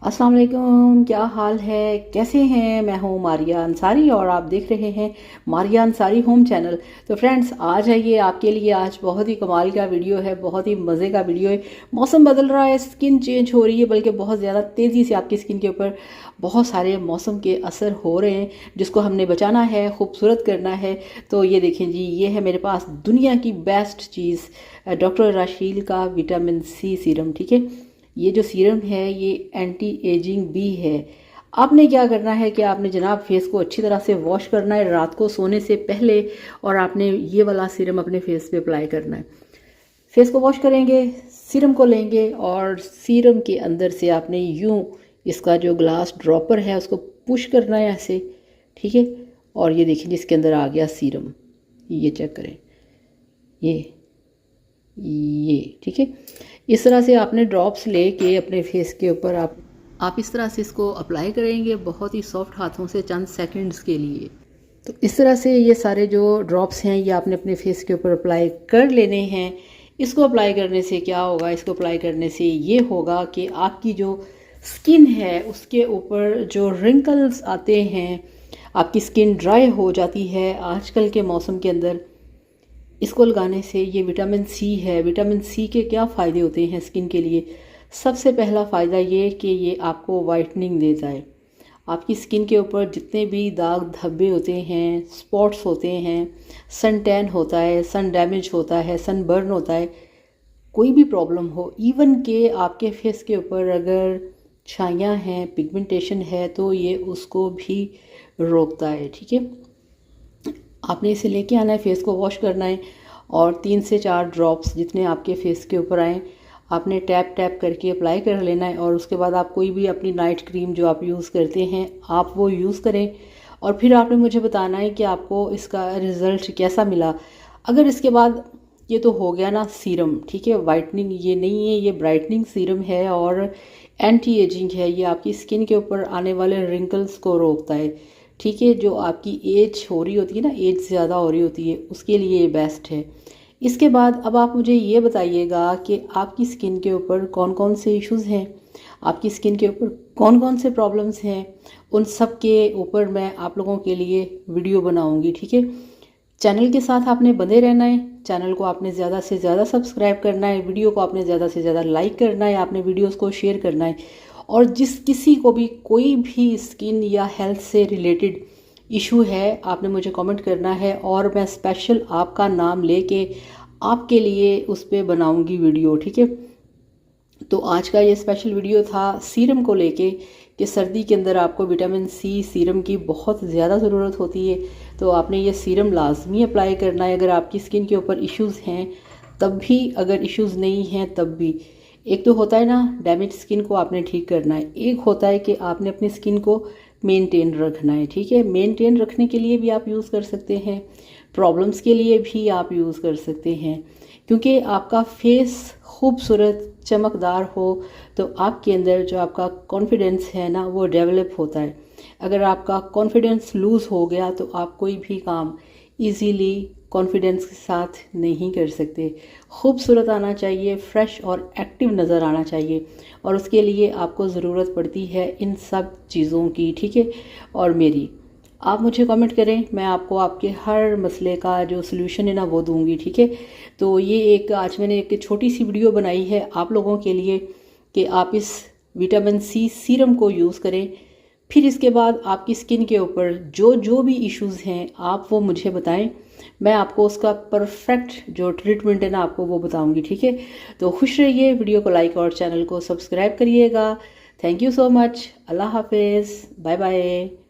अस्सलाम वालेकुम, क्या हाल है, कैसे हैं। मैं हूँ मारिया अंसारी और आप देख रहे हैं मारिया अंसारी होम चैनल। तो फ्रेंड्स, आज है ये आपके लिए आज बहुत ही कमाल का वीडियो है, बहुत ही मज़े का वीडियो है। मौसम बदल रहा है, स्किन चेंज हो रही है, बल्कि बहुत ज़्यादा तेज़ी से आपकी स्किन के ऊपर बहुत सारे मौसम के असर हो रहे हैं, जिसको हमने बचाना है, खूबसूरत करना है। तो ये देखें जी, ये है मेरे पास दुनिया की बेस्ट चीज़, डॉक्टर राशील का विटामिन सी सीरम। ठीक है, ये जो सीरम है ये एंटी एजिंग भी है। आपने क्या करना है कि आपने जनाब फेस को अच्छी तरह से वॉश करना है रात को सोने से पहले, और आपने ये वाला सीरम अपने फेस पे अप्लाई करना है। फेस को वॉश करेंगे, सीरम को लेंगे और सीरम के अंदर से आपने यूं इसका जो ग्लास ड्रॉपर है उसको पुश करना है ऐसे। ठीक है, और ये देखिए जिसके अंदर आ गया सीरम, ये चेक करें, ये ठीक है। इस तरह से आपने ड्रॉप्स लेके अपने फेस के ऊपर आप इस तरह से इसको अप्लाई करेंगे, बहुत ही सॉफ्ट हाथों से चंद सेकंड्स के लिए। तो इस तरह से ये सारे जो ड्रॉप्स हैं ये आपने अपने फेस के ऊपर अप्लाई कर लेने हैं। इसको अप्लाई करने से क्या होगा, इसको अप्लाई करने से ये होगा कि आपकी जो स्किन है उसके ऊपर जो रिंकल्स आते हैं, आपकी स्किन ड्राई हो जाती है आजकल के मौसम के अंदर। इसको लगाने से, ये विटामिन सी है, विटामिन सी के क्या फ़ायदे होते हैं स्किन के लिए। सबसे पहला फ़ायदा ये कि ये आपको वाइटनिंग देता है। आपकी स्किन के ऊपर जितने भी दाग धब्बे होते हैं, स्पॉट्स होते हैं, सन टैन होता है, सन डैमेज होता है, सन बर्न होता है, कोई भी प्रॉब्लम हो, इवन के आपके फेस के ऊपर अगर छाइयाँ हैं, पिगमेंटेशन है, तो ये उसको भी रोकता है। ठीक है, आपने इसे लेके आना है, फेस को वॉश करना है और 3 से 4 ड्रॉप्स जितने आपके फेस के ऊपर आए आपने टैप टैप करके अप्लाई कर लेना है। और उसके बाद आप कोई भी अपनी नाइट क्रीम जो आप यूज़ करते हैं आप वो यूज़ करें, और फिर आपने मुझे बताना है कि आपको इसका रिज़ल्ट कैसा मिला। अगर इसके बाद ये तो हो गया ना सीरम, ठीक है, वाइटनिंग ये नहीं है, ये ब्राइटनिंग सीरम है और एंटी एजिंग है। ये आपकी स्किन के ऊपर आने वाले रिंकल्स को रोकता है। ठीक है, जो आपकी एज हो रही होती है ना, एज ज़्यादा हो रही होती है, उसके लिए ये बेस्ट है। इसके बाद अब आप मुझे ये बताइएगा कि आपकी स्किन के ऊपर कौन कौन से इश्यूज़ हैं, आपकी स्किन के ऊपर कौन कौन से प्रॉब्लम्स हैं। उन सब के ऊपर मैं आप लोगों के लिए वीडियो बनाऊंगी। ठीक है, चैनल के साथ आपने बने रहना है, चैनल को आपने ज़्यादा से ज़्यादा सब्सक्राइब करना है, वीडियो को आपने ज़्यादा से ज़्यादा लाइक करना है, आपने वीडियोस को शेयर करना है। और जिस किसी को भी कोई भी स्किन या हेल्थ से रिलेटेड इशू है आपने मुझे कमेंट करना है, और मैं स्पेशल आपका नाम लेके आपके लिए उस पर बनाऊंगी वीडियो। ठीक है, तो आज का ये स्पेशल वीडियो था सीरम को लेके कि सर्दी के अंदर आपको विटामिन सी सीरम की बहुत ज़्यादा ज़रूरत होती है। तो आपने ये सीरम लाजमी अप्लाई करना है अगर आपकी स्किन के ऊपर इश्यूज़ हैं तब भी, अगर इश्यूज़ नहीं हैं तब भी। एक तो होता है ना डैमेज स्किन को आपने ठीक करना है, एक होता है कि आपने अपनी स्किन को मेंटेन रखना है। ठीक है, मेंटेन रखने के लिए भी आप यूज़ कर सकते हैं, प्रॉब्लम्स के लिए भी आप यूज़ कर सकते हैं। क्योंकि आपका फेस खूबसूरत चमकदार हो तो आपके अंदर जो आपका कॉन्फिडेंस है ना वो डेवलप होता है। अगर आपका कॉन्फिडेंस लूज़ हो गया तो आप कोई भी काम इजीली कॉन्फिडेंस के साथ नहीं कर सकते। खूबसूरत आना चाहिए, फ्रेश और एक्टिव नज़र आना चाहिए, और उसके लिए आपको ज़रूरत पड़ती है इन सब चीज़ों की। ठीक है, और मेरी आप मुझे कमेंट करें, मैं आपको आपके हर मसले का जो सलूशन है ना वो दूंगी। ठीक है, तो ये एक आज मैंने एक छोटी सी वीडियो बनाई है आप लोगों के लिए कि आप इस विटामिन सी सीरम को यूज़ करें। फिर इसके बाद आपकी स्किन के ऊपर जो जो भी इश्यूज़ हैं आप वो मुझे बताएं, मैं आपको उसका परफेक्ट जो ट्रीटमेंट है ना आपको वो बताऊंगी। ठीक है, तो खुश रहिए, वीडियो को लाइक और चैनल को सब्सक्राइब करिएगा। थैंक यू सो मच, अल्लाह हाफिज़, बाय बाय।